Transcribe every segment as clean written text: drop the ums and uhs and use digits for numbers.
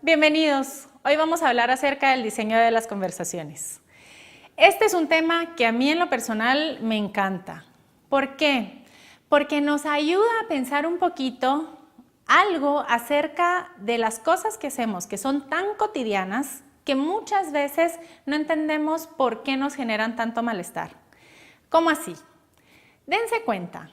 Bienvenidos. Hoy vamos a hablar acerca del diseño de las conversaciones. Este es un tema que a mí en lo personal me encanta. ¿Por qué? Porque nos ayuda a pensar un poquito algo acerca de las cosas que hacemos, que son tan cotidianas, que muchas veces no entendemos por qué nos generan tanto malestar. ¿Cómo así? Dense cuenta.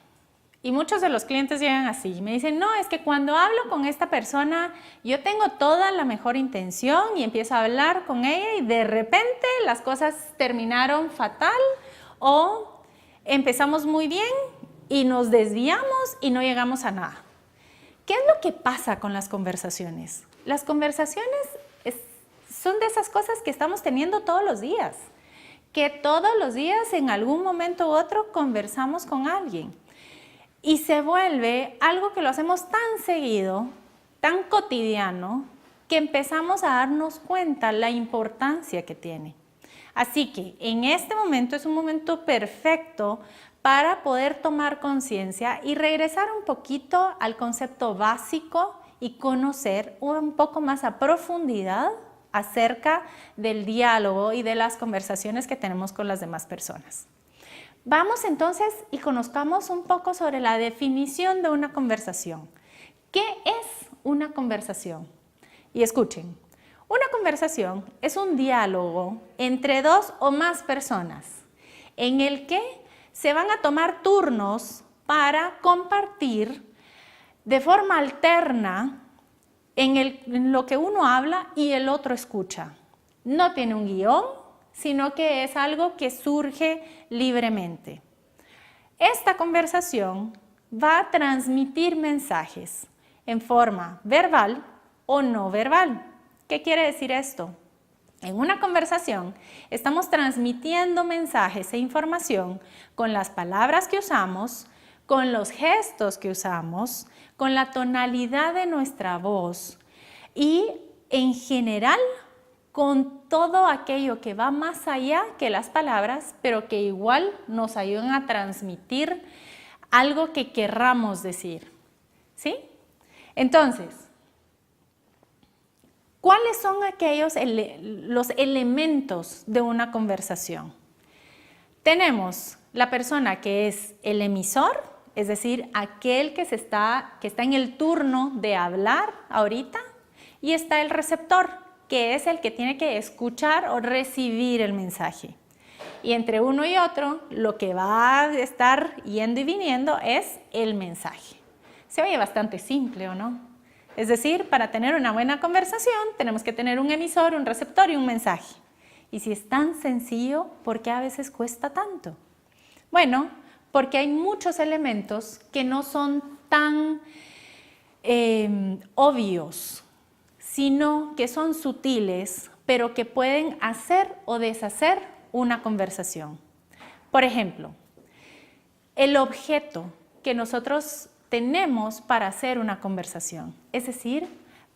Y muchos de los clientes llegan así y me dicen, no, es que cuando hablo con esta persona yo tengo toda la mejor intención y empiezo a hablar con ella y de repente las cosas terminaron fatal o empezamos muy bien y nos desviamos y no llegamos a nada. ¿Qué es lo que pasa con las conversaciones? Las conversaciones son de esas cosas que estamos teniendo todos los días, que todos los días en algún momento u otro conversamos con alguien. Y se vuelve algo que lo hacemos tan seguido, tan cotidiano, que empezamos a darnos cuenta la importancia que tiene. Así que en este momento es un momento perfecto para poder tomar conciencia y regresar un poquito al concepto básico y conocer un poco más a profundidad acerca del diálogo y de las conversaciones que tenemos con las demás personas. Vamos entonces y conozcamos un poco sobre la definición de una conversación. ¿Qué es una conversación? Y escuchen, una conversación es un diálogo entre dos o más personas en el que se van a tomar turnos para compartir de forma alterna en lo que uno habla y el otro escucha. No tiene un guión, sino que es algo que surge libremente. Esta conversación va a transmitir mensajes en forma verbal o no verbal. ¿Qué quiere decir esto? En una conversación estamos transmitiendo mensajes e información con las palabras que usamos, con los gestos que usamos, con la tonalidad de nuestra voz y en general con todo aquello que va más allá que las palabras, pero que igual nos ayudan a transmitir algo que querramos decir. ¿Sí? Entonces, ¿cuáles son los elementos de una conversación? Tenemos la persona que es el emisor, es decir, aquel que está en el turno de hablar ahorita, y está el receptor, que es el que tiene que escuchar o recibir el mensaje. Y entre uno y otro, lo que va a estar yendo y viniendo es el mensaje. Se oye bastante simple, ¿o no? Es decir, para tener una buena conversación, tenemos que tener un emisor, un receptor y un mensaje. Y si es tan sencillo, ¿por qué a veces cuesta tanto? Bueno, porque hay muchos elementos que no son tan obvios, sino que son sutiles, pero que pueden hacer o deshacer una conversación. Por ejemplo, el objeto que nosotros tenemos para hacer una conversación, es decir,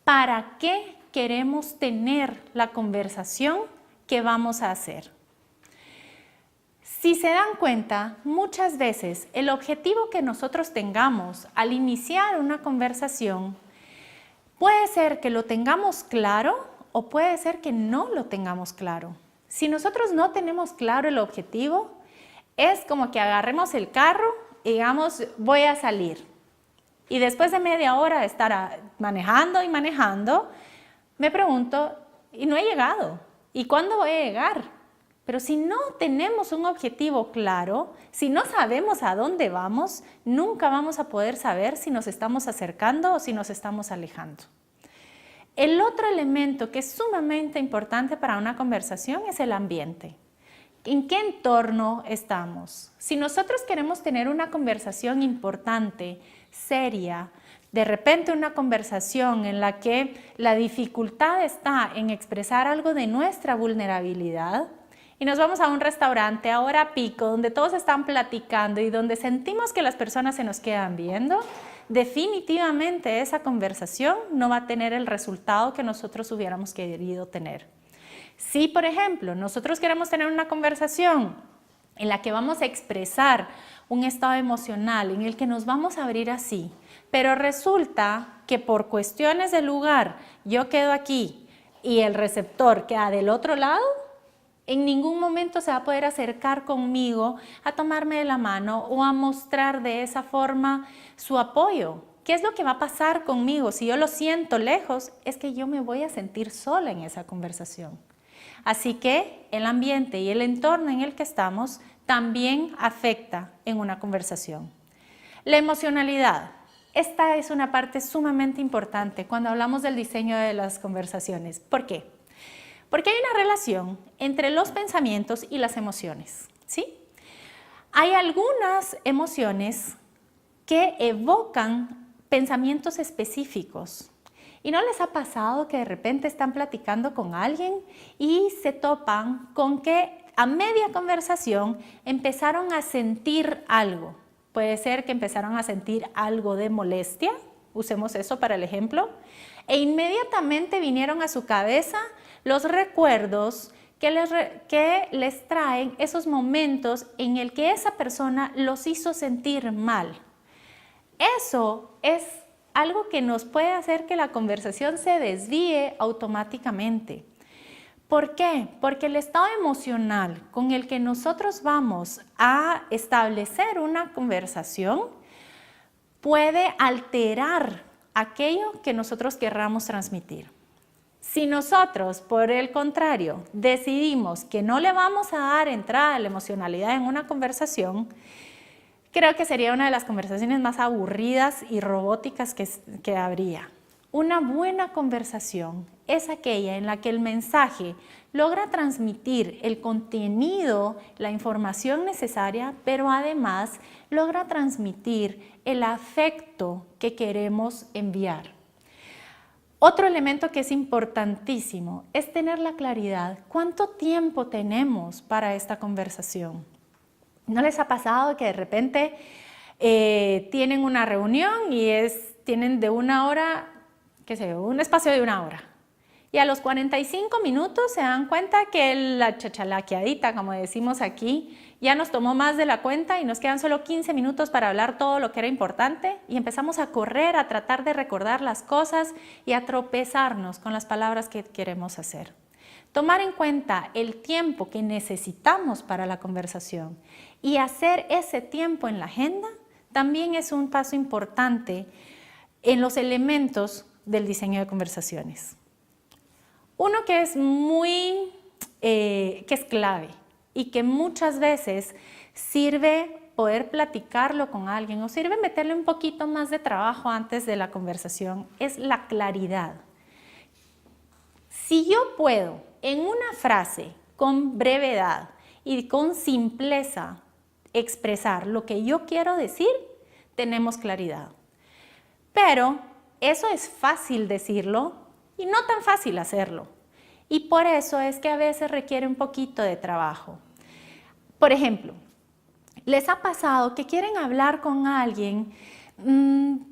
¿para qué queremos tener la conversación que vamos a hacer? Si se dan cuenta, muchas veces el objetivo que nosotros tengamos al iniciar una conversación puede ser que lo tengamos claro o puede ser que no lo tengamos claro. Si nosotros no tenemos claro el objetivo, es como que agarremos el carro y digamos, voy a salir. Y después de media hora de estar manejando y manejando, me pregunto, y no he llegado. ¿Y cuándo voy a llegar? Pero si no tenemos un objetivo claro, si no sabemos a dónde vamos, nunca vamos a poder saber si nos estamos acercando o si nos estamos alejando. El otro elemento que es sumamente importante para una conversación es el ambiente. ¿En qué entorno estamos? Si nosotros queremos tener una conversación importante, seria, de repente una conversación en la que la dificultad está en expresar algo de nuestra vulnerabilidad, y nos vamos a un restaurante a hora pico donde todos están platicando y donde sentimos que las personas se nos quedan viendo, definitivamente esa conversación no va a tener el resultado que nosotros hubiéramos querido tener. Si, por ejemplo, nosotros queremos tener una conversación en la que vamos a expresar un estado emocional, en el que nos vamos a abrir así, pero resulta que por cuestiones de lugar yo quedo aquí y el receptor queda del otro lado, en ningún momento se va a poder acercar conmigo a tomarme de la mano o a mostrar de esa forma su apoyo. ¿Qué es lo que va a pasar conmigo? Si yo lo siento lejos, es que yo me voy a sentir sola en esa conversación. Así que el ambiente y el entorno en el que estamos también afecta en una conversación. La emocionalidad. Esta es una parte sumamente importante cuando hablamos del diseño de las conversaciones. ¿Por qué? Porque hay una relación entre los pensamientos y las emociones, ¿sí? Hay algunas emociones que evocan pensamientos específicos. ¿Y no les ha pasado que de repente están platicando con alguien y se topan con que a media conversación empezaron a sentir algo? Puede ser que empezaron a sentir algo de molestia, usemos eso para el ejemplo, e inmediatamente vinieron a su cabeza los recuerdos que les traen esos momentos en el que esa persona los hizo sentir mal. Eso es algo que nos puede hacer que la conversación se desvíe automáticamente. ¿Por qué? Porque el estado emocional con el que nosotros vamos a establecer una conversación puede alterar aquello que nosotros querramos transmitir. Si nosotros, por el contrario, decidimos que no le vamos a dar entrada a la emocionalidad en una conversación, creo que sería una de las conversaciones más aburridas y robóticas que habría. Una buena conversación es aquella en la que el mensaje logra transmitir el contenido, la información necesaria, pero además logra transmitir el afecto que queremos enviar. Otro elemento que es importantísimo es tener la claridad. ¿Cuánto tiempo tenemos para esta conversación? ¿No les ha pasado que de repente tienen una reunión y tienen de una hora, qué sé yo, un espacio de una hora? Y a los 45 minutos se dan cuenta que la chachalaqueadita, como decimos aquí, ya nos tomó más de la cuenta y nos quedan solo 15 minutos para hablar todo lo que era importante y empezamos a correr, a tratar de recordar las cosas y a tropezarnos con las palabras que queremos hacer. Tomar en cuenta el tiempo que necesitamos para la conversación y hacer ese tiempo en la agenda también es un paso importante en los elementos del diseño de conversaciones. Uno que es que es clave y que muchas veces sirve poder platicarlo con alguien o sirve meterle un poquito más de trabajo antes de la conversación es la claridad. Si yo puedo en una frase con brevedad y con simpleza expresar lo que yo quiero decir, tenemos claridad. Pero eso es fácil decirlo y no tan fácil hacerlo. Y por eso es que a veces requiere un poquito de trabajo. Por ejemplo, ¿les ha pasado que quieren hablar con alguien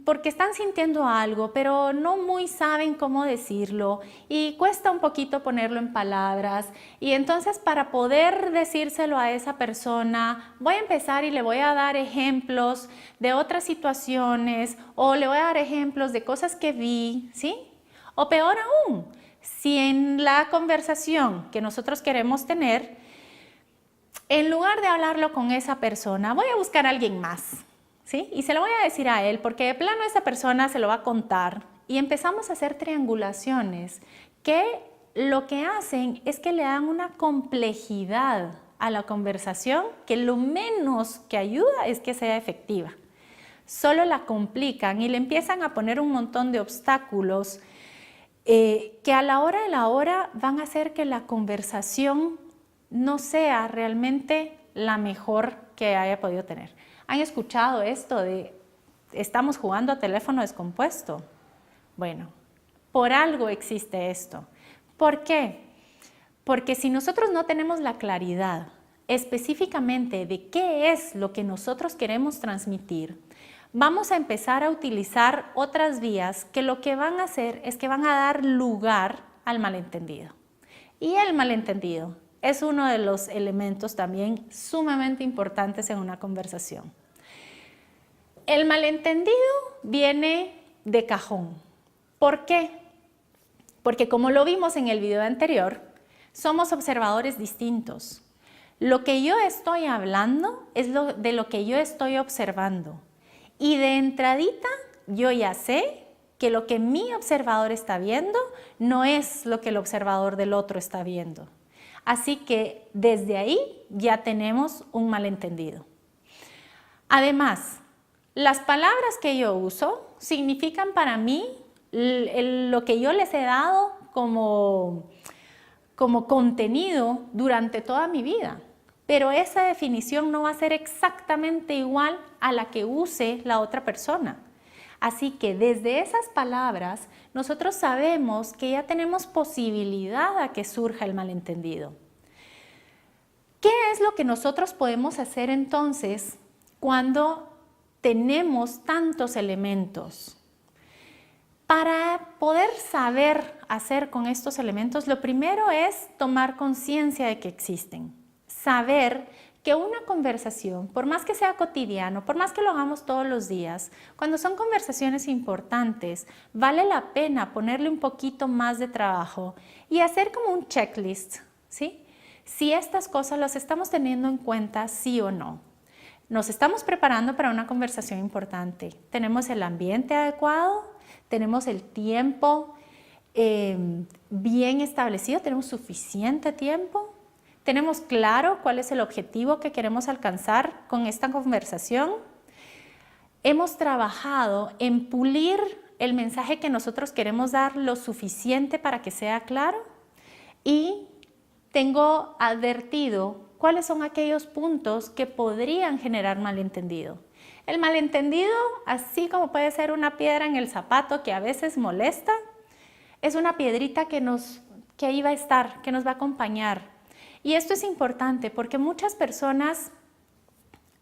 porque están sintiendo algo, pero no muy saben cómo decirlo y cuesta un poquito ponerlo en palabras? Y entonces para poder decírselo a esa persona, voy a empezar y le voy a dar ejemplos de otras situaciones o le voy a dar ejemplos de cosas que vi, ¿sí? O peor aún, si en la conversación que nosotros queremos tener, en lugar de hablarlo con esa persona, voy a buscar a alguien más, ¿sí? Y se lo voy a decir a él porque de plano esa persona se lo va a contar y empezamos a hacer triangulaciones que lo que hacen es que le dan una complejidad a la conversación que lo menos que ayuda es que sea efectiva. Solo la complican y le empiezan a poner un montón de obstáculos que a la hora de la hora van a hacer que la conversación no sea realmente la mejor que haya podido tener. ¿Han escuchado esto de estamos jugando a teléfono descompuesto? Bueno, por algo existe esto. ¿Por qué? Porque si nosotros no tenemos la claridad específicamente de qué es lo que nosotros queremos transmitir, vamos a empezar a utilizar otras vías que lo que van a hacer es que van a dar lugar al malentendido. Y el malentendido es uno de los elementos también sumamente importantes en una conversación. El malentendido viene de cajón. ¿Por qué? Porque como lo vimos en el video anterior, somos observadores distintos. Lo que yo estoy hablando es de lo que yo estoy observando. Y de entradita, yo ya sé que lo que mi observador está viendo no es lo que el observador del otro está viendo. Así que desde ahí ya tenemos un malentendido. Además, las palabras que yo uso significan para mí lo que yo les he dado como contenido durante toda mi vida. Pero esa definición no va a ser exactamente igual a la que use la otra persona. Así que desde esas palabras nosotros sabemos que ya tenemos posibilidad a que surja el malentendido. ¿Qué es lo que nosotros podemos hacer entonces cuando tenemos tantos elementos? Para poder saber hacer con estos elementos, lo primero es tomar conciencia de que existen. Saber que una conversación, por más que sea cotidiano, por más que lo hagamos todos los días, cuando son conversaciones importantes, vale la pena ponerle un poquito más de trabajo y hacer como un checklist, ¿sí? Si estas cosas las estamos teniendo en cuenta, sí o no. Nos estamos preparando para una conversación importante. Tenemos el ambiente adecuado, tenemos el tiempo bien establecido, tenemos suficiente tiempo. ¿Tenemos claro cuál es el objetivo que queremos alcanzar con esta conversación? Hemos trabajado en pulir el mensaje que nosotros queremos dar lo suficiente para que sea claro y tengo advertido cuáles son aquellos puntos que podrían generar malentendido. El malentendido, así como puede ser una piedra en el zapato que a veces molesta, es una piedrita que ahí va a estar, que nos va a acompañar. Y esto es importante porque muchas personas,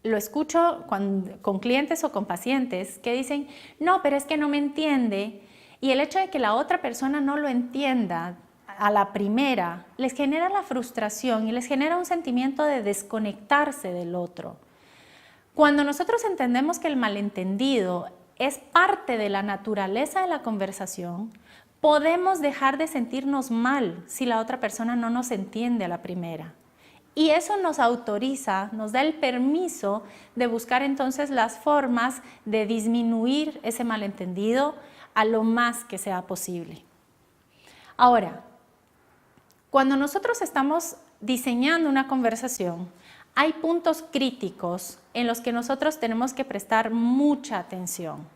lo escucho con clientes o con pacientes que dicen, no, pero es que no me entiende. Y el hecho de que la otra persona no lo entienda a la primera, les genera la frustración y les genera un sentimiento de desconectarse del otro. Cuando nosotros entendemos que el malentendido es parte de la naturaleza de la conversación, podemos dejar de sentirnos mal si la otra persona no nos entiende a la primera. Y eso nos autoriza, nos da el permiso de buscar entonces las formas de disminuir ese malentendido a lo más que sea posible. Ahora, cuando nosotros estamos diseñando una conversación, hay puntos críticos en los que nosotros tenemos que prestar mucha atención.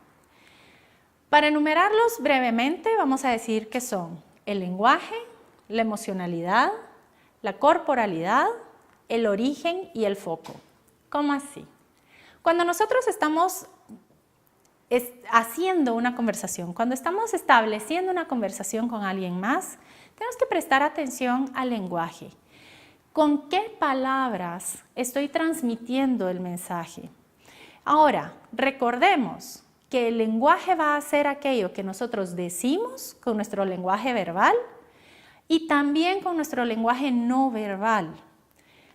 Para enumerarlos brevemente, vamos a decir que son el lenguaje, la emocionalidad, la corporalidad, el origen y el foco. ¿Cómo así? Cuando nosotros estamos haciendo una conversación, cuando estamos estableciendo una conversación con alguien más, tenemos que prestar atención al lenguaje. ¿Con qué palabras estoy transmitiendo el mensaje? Ahora, recordemos que el lenguaje va a ser aquello que nosotros decimos con nuestro lenguaje verbal y también con nuestro lenguaje no verbal.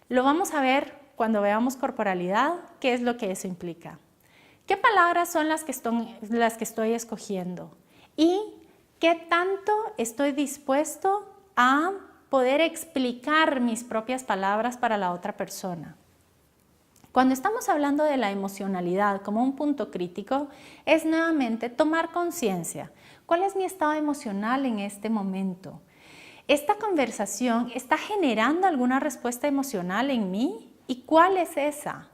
Lo vamos a ver cuando veamos corporalidad, qué es lo que eso implica. ¿Qué palabras son las que estoy escogiendo? ¿Y qué tanto estoy dispuesto a poder explicar mis propias palabras para la otra persona? Cuando estamos hablando de la emocionalidad como un punto crítico, es nuevamente tomar conciencia. ¿Cuál es mi estado emocional en este momento? ¿Esta conversación está generando alguna respuesta emocional en mí? ¿Y cuál es esa?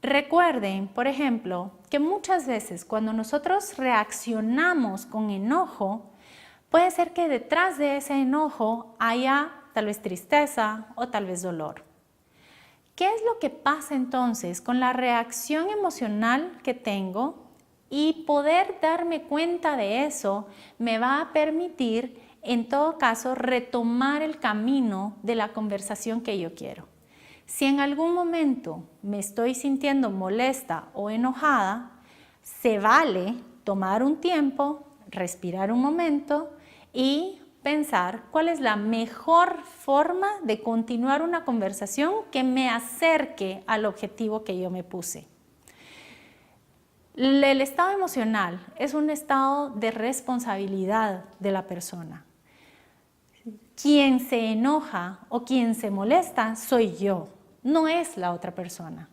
Recuerden, por ejemplo, que muchas veces cuando nosotros reaccionamos con enojo, puede ser que detrás de ese enojo haya tal vez tristeza o tal vez dolor. ¿Qué es lo que pasa entonces con la reacción emocional que tengo? Y poder darme cuenta de eso me va a permitir, en todo caso, retomar el camino de la conversación que yo quiero. Si en algún momento me estoy sintiendo molesta o enojada, se vale tomar un tiempo, respirar un momento y pensar cuál es la mejor forma de continuar una conversación que me acerque al objetivo que yo me puse. El estado emocional es un estado de responsabilidad de la persona. Quien se enoja o quien se molesta soy yo, no es la otra persona.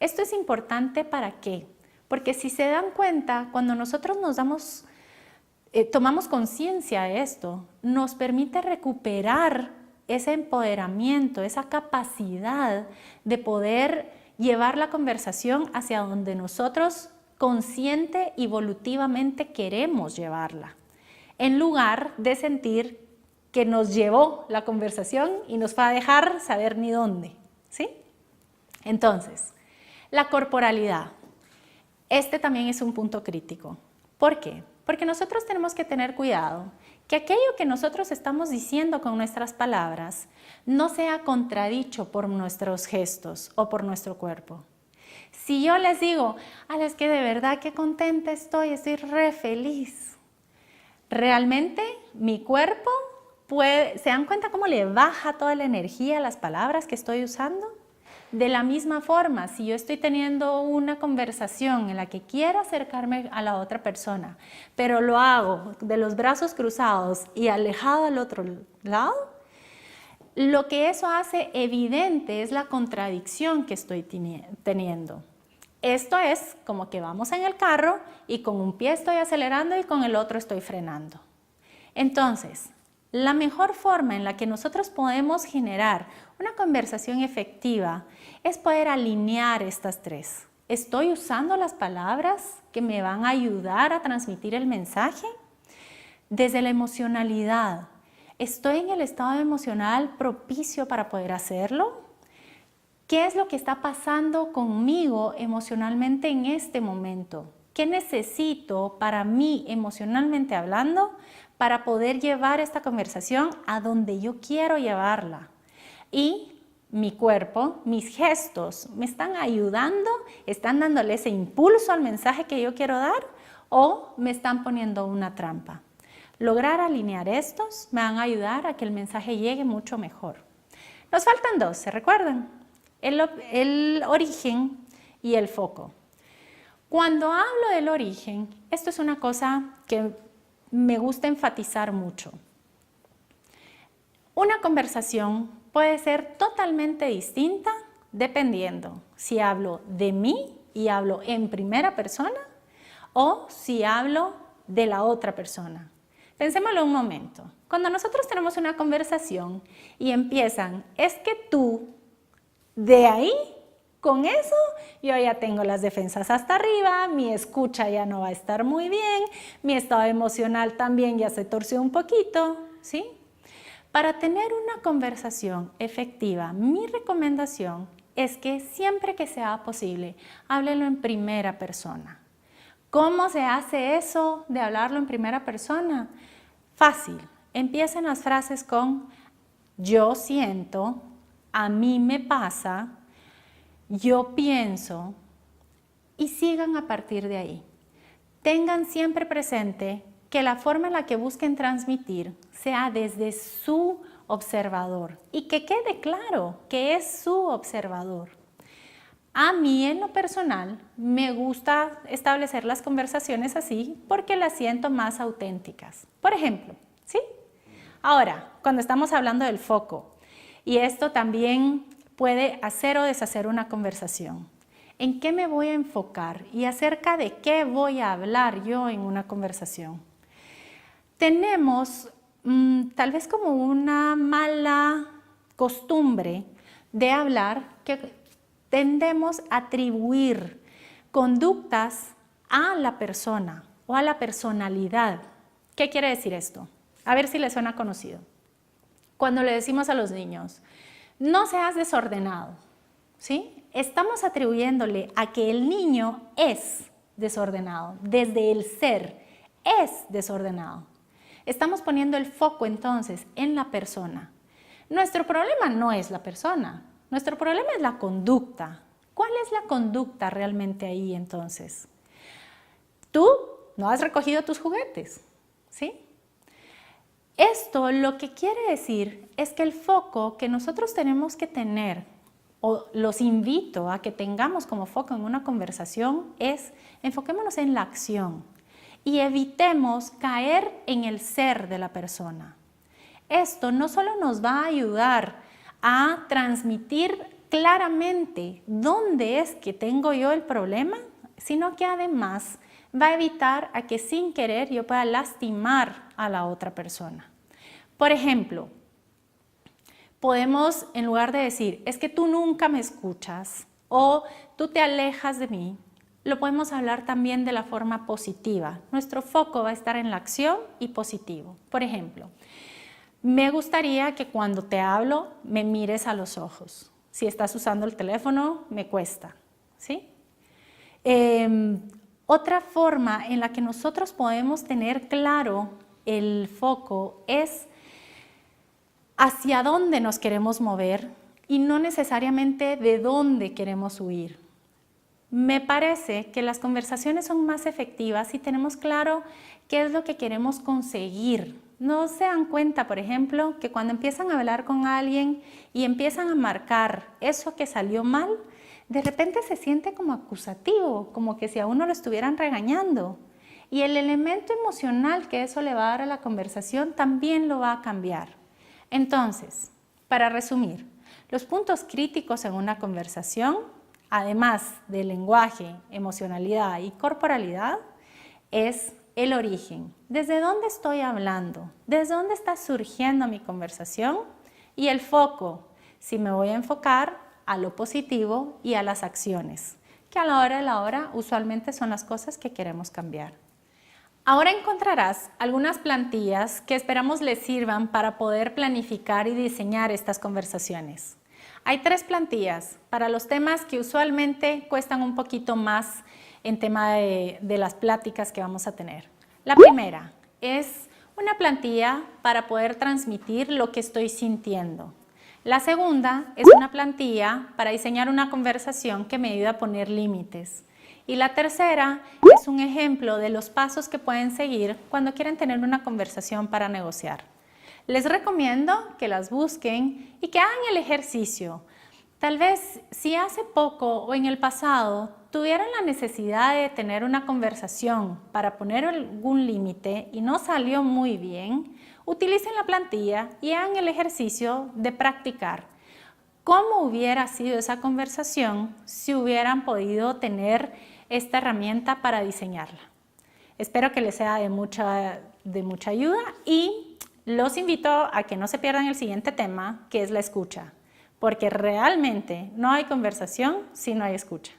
Esto es importante ¿para qué? Porque si se dan cuenta, cuando nosotros tomamos conciencia de esto, nos permite recuperar ese empoderamiento, esa capacidad de poder llevar la conversación hacia donde nosotros consciente y evolutivamente queremos llevarla, en lugar de sentir que nos llevó la conversación y nos va a dejar saber ni dónde, ¿sí? Entonces, la corporalidad. Este también es un punto crítico. ¿Por qué? Porque nosotros tenemos que tener cuidado que aquello que nosotros estamos diciendo con nuestras palabras no sea contradicho por nuestros gestos o por nuestro cuerpo. Si yo les digo, es que de verdad qué contenta estoy re feliz, realmente mi cuerpo ¿se dan cuenta cómo le baja toda la energía a las palabras que estoy usando? De la misma forma, si yo estoy teniendo una conversación en la que quiero acercarme a la otra persona, pero lo hago de los brazos cruzados y alejado al otro lado, lo que eso hace evidente es la contradicción que estoy teniendo. Esto es como que vamos en el carro y con un pie estoy acelerando y con el otro estoy frenando. Entonces, la mejor forma en la que nosotros podemos generar una conversación efectiva es poder alinear estas tres. ¿Estoy usando las palabras que me van a ayudar a transmitir el mensaje? Desde la emocionalidad, ¿estoy en el estado emocional propicio para poder hacerlo? ¿Qué es lo que está pasando conmigo emocionalmente en este momento? ¿Qué necesito para mí emocionalmente hablando para poder llevar esta conversación a donde yo quiero llevarla? Y mi cuerpo, mis gestos, ¿me están ayudando? ¿Están dándole ese impulso al mensaje que yo quiero dar? ¿O me están poniendo una trampa? Lograr alinear estos me van a ayudar a que el mensaje llegue mucho mejor. Nos faltan dos, ¿se recuerdan? El origen y el foco. Cuando hablo del origen, esto es una cosa que me gusta enfatizar mucho. Una conversación puede ser totalmente distinta dependiendo si hablo de mí y hablo en primera persona o si hablo de la otra persona. Pensémoslo un momento. Cuando nosotros tenemos una conversación y empiezan, es que tú, de ahí, con eso, yo ya tengo las defensas hasta arriba, mi escucha ya no va a estar muy bien, mi estado emocional también ya se torció un poquito, ¿sí? Para tener una conversación efectiva, mi recomendación es que siempre que sea posible, háblenlo en primera persona. ¿Cómo se hace eso de hablarlo en primera persona? Fácil. Empiecen las frases con yo siento, a mí me pasa, yo pienso y sigan a partir de ahí. Tengan siempre presente que la forma en la que busquen transmitir sea desde su observador y que quede claro que es su observador. A mí en lo personal me gusta establecer las conversaciones así porque las siento más auténticas. Por ejemplo, ¿sí? Ahora, cuando estamos hablando del foco, y esto también puede hacer o deshacer una conversación. ¿En qué me voy a enfocar y acerca de qué voy a hablar yo en una conversación? Tenemos tal vez como una mala costumbre de hablar que tendemos a atribuir conductas a la persona o a la personalidad. ¿Qué quiere decir esto? A ver si les suena conocido. Cuando le decimos a los niños, no seas desordenado, ¿sí? Estamos atribuyéndole a que el niño es desordenado, desde el ser, es desordenado. Estamos poniendo el foco entonces en la persona. Nuestro problema no es la persona, nuestro problema es la conducta. ¿Cuál es la conducta realmente ahí entonces? Tú no has recogido tus juguetes, ¿sí? Esto lo que quiere decir es que el foco que nosotros tenemos que tener, o los invito a que tengamos como foco en una conversación, es enfoquémonos en la acción y evitemos caer en el ser de la persona. Esto no solo nos va a ayudar a transmitir claramente dónde es que tengo yo el problema, sino que además va a evitar a que sin querer yo pueda lastimar a la otra persona. Por ejemplo, podemos, en lugar de decir, es que tú nunca me escuchas o tú te alejas de mí, lo podemos hablar también de la forma positiva. Nuestro foco va a estar en la acción y positivo. Por ejemplo, me gustaría que cuando te hablo me mires a los ojos. Si estás usando el teléfono, me cuesta, ¿sí? Otra forma en la que nosotros podemos tener claro el foco es hacia dónde nos queremos mover y no necesariamente de dónde queremos huir. Me parece que las conversaciones son más efectivas si tenemos claro qué es lo que queremos conseguir. ¿No se dan cuenta, por ejemplo, que cuando empiezan a hablar con alguien y empiezan a marcar eso que salió mal, de repente se siente como acusativo, como que si a uno lo estuvieran regañando? Y el elemento emocional que eso le va a dar a la conversación también lo va a cambiar. Entonces, para resumir, los puntos críticos en una conversación, además del lenguaje, emocionalidad y corporalidad, es el origen. ¿Desde dónde estoy hablando? ¿Desde dónde está surgiendo mi conversación? Y el foco, si me voy a enfocar a lo positivo y a las acciones, que a la hora de la hora usualmente son las cosas que queremos cambiar. Ahora encontrarás algunas plantillas que esperamos les sirvan para poder planificar y diseñar estas conversaciones. Hay 3 plantillas para los temas que usualmente cuestan un poquito más en tema de las pláticas que vamos a tener. La primera es una plantilla para poder transmitir lo que estoy sintiendo. La segunda es una plantilla para diseñar una conversación que me ayuda a poner límites. Y la tercera es un ejemplo de los pasos que pueden seguir cuando quieren tener una conversación para negociar. Les recomiendo que las busquen y que hagan el ejercicio. Tal vez si hace poco o en el pasado tuvieron la necesidad de tener una conversación para poner algún límite y no salió muy bien, utilicen la plantilla y hagan el ejercicio de practicar cómo hubiera sido esa conversación si hubieran podido tener esta herramienta para diseñarla. Espero que les sea de mucha ayuda y los invito a que no se pierdan el siguiente tema, que es la escucha, porque realmente no hay conversación si no hay escucha.